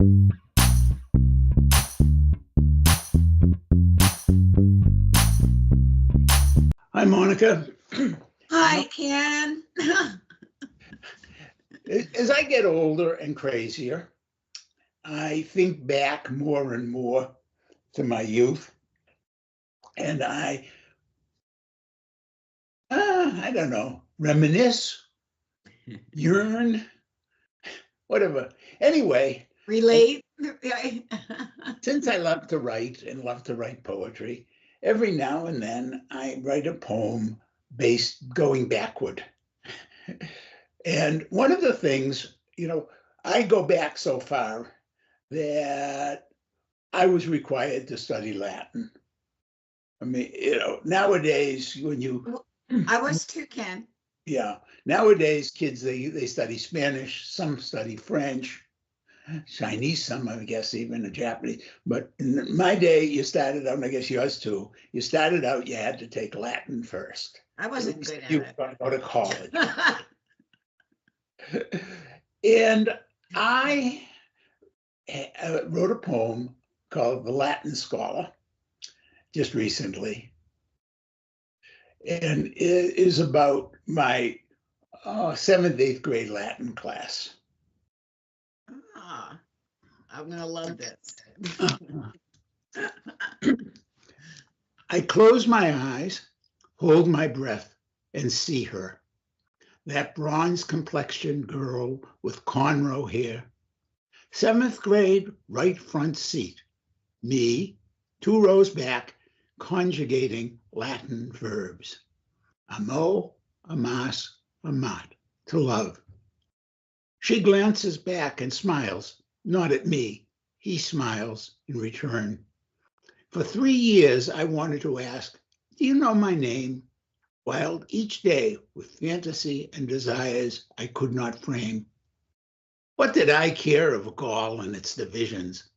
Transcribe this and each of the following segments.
Hi, Monica. Hi, Ken. As I get older and crazier, I think back more and more to my youth, and I don't know, reminisce, yearn, whatever. Anyway, Relate. since I love to write and love to write poetry, every now and then I write a poem based going backward. And one of the things, I go back so far that I was required to study Latin. I mean, nowadays I was too, Ken. yeah, nowadays kids, they study Spanish, some study French, Chinese, some, I guess, even Japanese. But in my day, you started out, and I guess yours too, you started out, you had to take Latin first. I wasn't good at You it. were going to go to college. And I wrote a poem called The Latin Scholar just recently. And it is about my 7th, 8th grade Latin class. I'm going to love this. I close my eyes, hold my breath, and see her. That bronze-complexioned girl with cornrow hair. 7th grade, right front seat. Me, 2 rows back, conjugating Latin verbs. Amo, amas, amat, to love. She glances back and smiles, not at me. He smiles in return. For 3 years, I wanted to ask, do you know my name? Wild each day with fantasy and desires I could not frame. What did I care of Gaul and its divisions?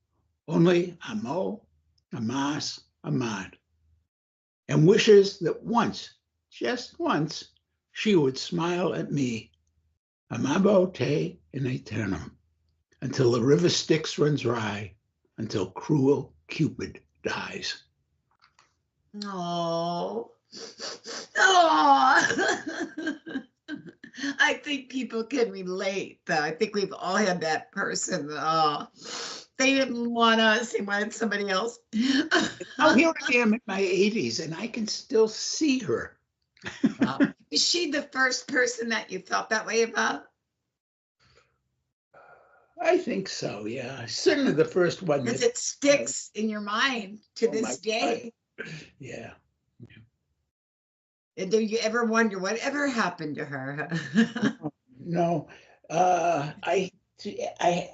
Only amo, amas, amat, and wishes that once, just once, she would smile at me, amabo te in aeternum, until the river Styx runs dry, until cruel Cupid dies. Oh. I think people can relate, though. I think we've all had that person. They didn't want us, they wanted somebody else. Now here I am in my 80s, and I can still see her. Is she the first person that you felt that way about? I think so, yeah. Certainly the first one. Because it sticks in your mind to this day. Yeah. And do you ever wonder whatever happened to her? No, I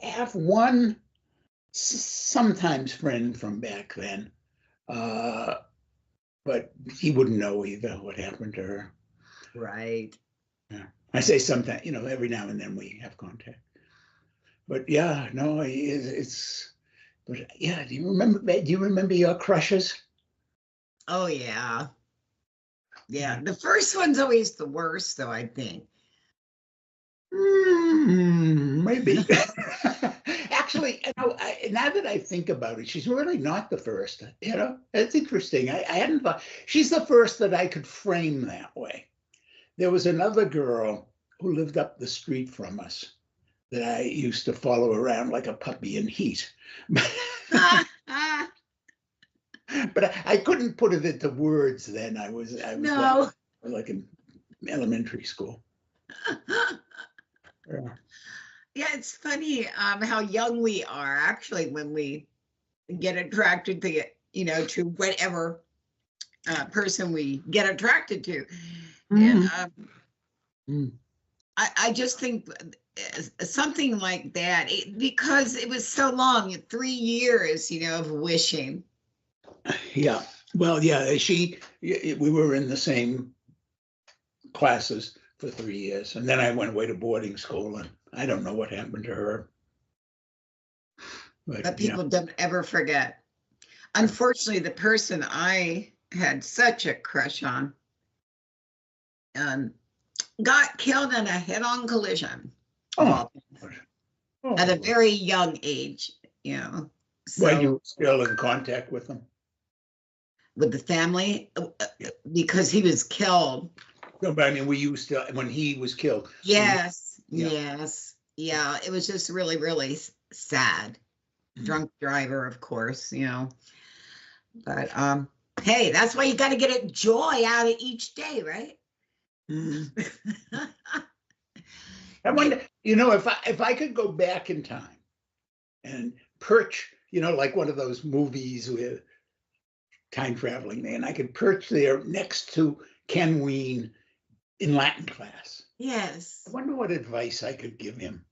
have one sometimes friend from back then, but he wouldn't know either what happened to her. Right. Yeah. I say sometimes, every now and then we have contact. But yeah, no, but yeah, do you remember your crushes? Oh, yeah. Yeah, the first one's always the worst, though, I think. Maybe. Actually, now that I think about it, she's really not the first. It's interesting. I hadn't thought she's the first that I could frame that way. There was another girl who lived up the street from us that I used to follow around like a puppy in heat. But I couldn't put it into words then. I was No. like in elementary school. Yeah. Yeah, it's funny how young we are actually when we get attracted to, to whatever person we get attracted to. And I just think something like that, because it was so long, 3 years, of wishing. Yeah. Well, yeah, we were in the same classes for 3 years. And then I went away to boarding school, and I don't know what happened to her. But people don't ever forget. Unfortunately, the person I had such a crush on got killed in a head-on collision at a very young age. you know. Were So you still in contact with them? with the family, because he was killed. No, but I mean, were you still, when he was killed? Yes, Yeah. yes, yeah. It was just really, really sad. Mhm. Drunk driver, of course, you know. But hey, that's why you got to get a joy out of each day, right? Mhm. I wonder, if I could go back in time and perch, like one of those movies with time traveling, and I could perch there next to Ken Wein in Latin class. Yes. I wonder what advice I could give him.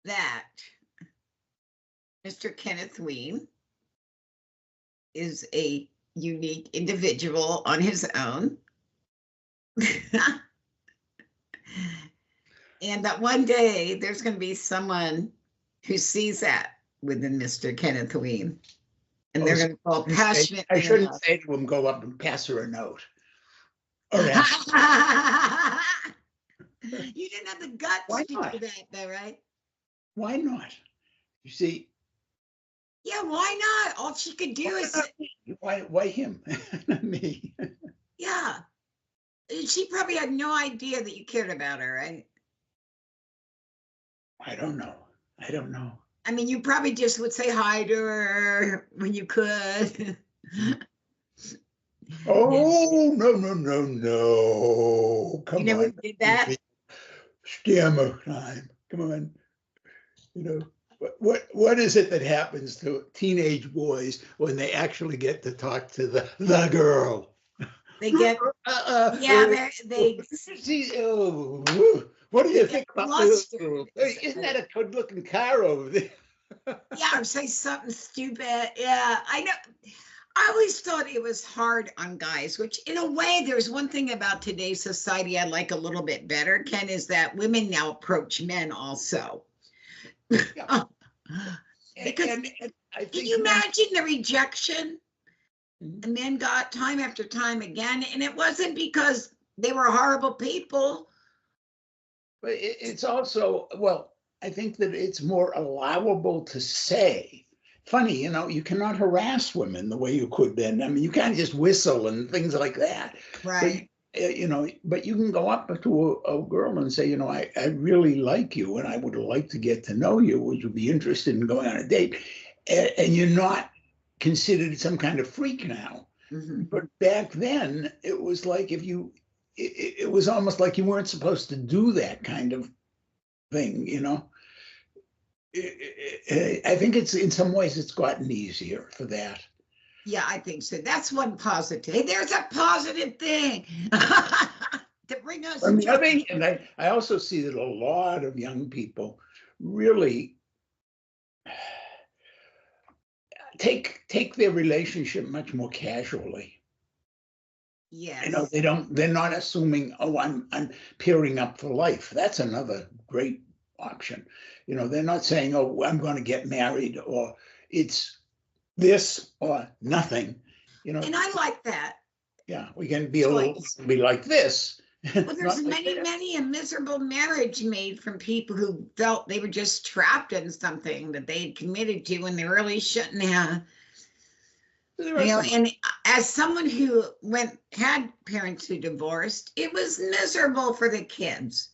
That Mr. Kenneth Wein is a unique individual on his own. And that one day there's going to be someone who sees that within Mr. Kenneth Wein. And they're going to fall passionately. I shouldn't say to him, go up and pass her a note. Or ask. You didn't have the guts Why to not? do that, though, right? Why not? You see. Yeah, why not? All she could do is. Why him? Not me. Yeah. She probably had no idea that you cared about her, right? I don't know. I mean, you probably just would say hi to her when you could. Oh, no. Come You never on. did that? Scammer time. Come on. What is it that happens to teenage boys when they actually get to talk to the girl? They get, yeah, they what do you think about this? flustered. Isn't that a good looking car over there? Yeah, or say something stupid. Yeah, I know. I always thought it was hard on guys, which in a way, there's one thing about today's society I like a little bit better, Ken, is that women now approach men also. Yeah. Because and I think can you imagine the rejection Mhm. the men got time after time again? And it wasn't because they were horrible people. But it's also, well, I think that it's more allowable to say. Funny, you cannot harass women the way you could then. I mean, you can't just whistle and things like that. Right. But you can go up to a girl and say, I really like you and I would like to get to know you. Would you be interested in going on a date? And you're not considered some kind of freak now. Mm-hmm. But back then, it was like it was almost like you weren't supposed to do that kind of thing, I think it's in some ways it's gotten easier for that. Yeah, I think so. That's one positive. Hey, there's a positive thing to bring us. On the other hand, I also see that a lot of young people really take their relationship much more casually. Yes. They're not assuming, oh, I'm pairing up for life. That's another great option. They're not saying, oh, I'm going to get married, or it's this or nothing. And I like that. Yeah, we can be be like this. Well, there's many a miserable marriage made from people who felt they were just trapped in something that they had committed to when they really shouldn't have. And as someone who had parents who divorced, it was miserable for the kids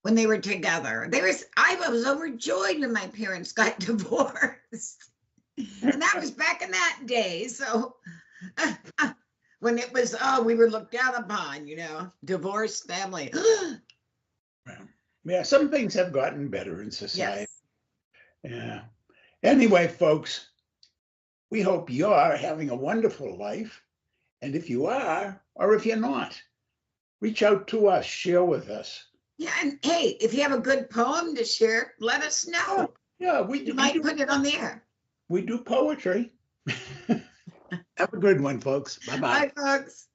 when they were together. I was overjoyed when my parents got divorced. And that was back in that day. So when it was, we were looked down upon, divorced family. Yeah, some things have gotten better in society. Yes. Yeah. Anyway, folks, we hope you're having a wonderful life. And if you are, or if you're not, reach out to us, share with us. Yeah, and hey, if you have a good poem to share, let us know. Yeah, we might put it on the air. We do poetry. Have a good one, folks. Bye-bye. Bye, folks.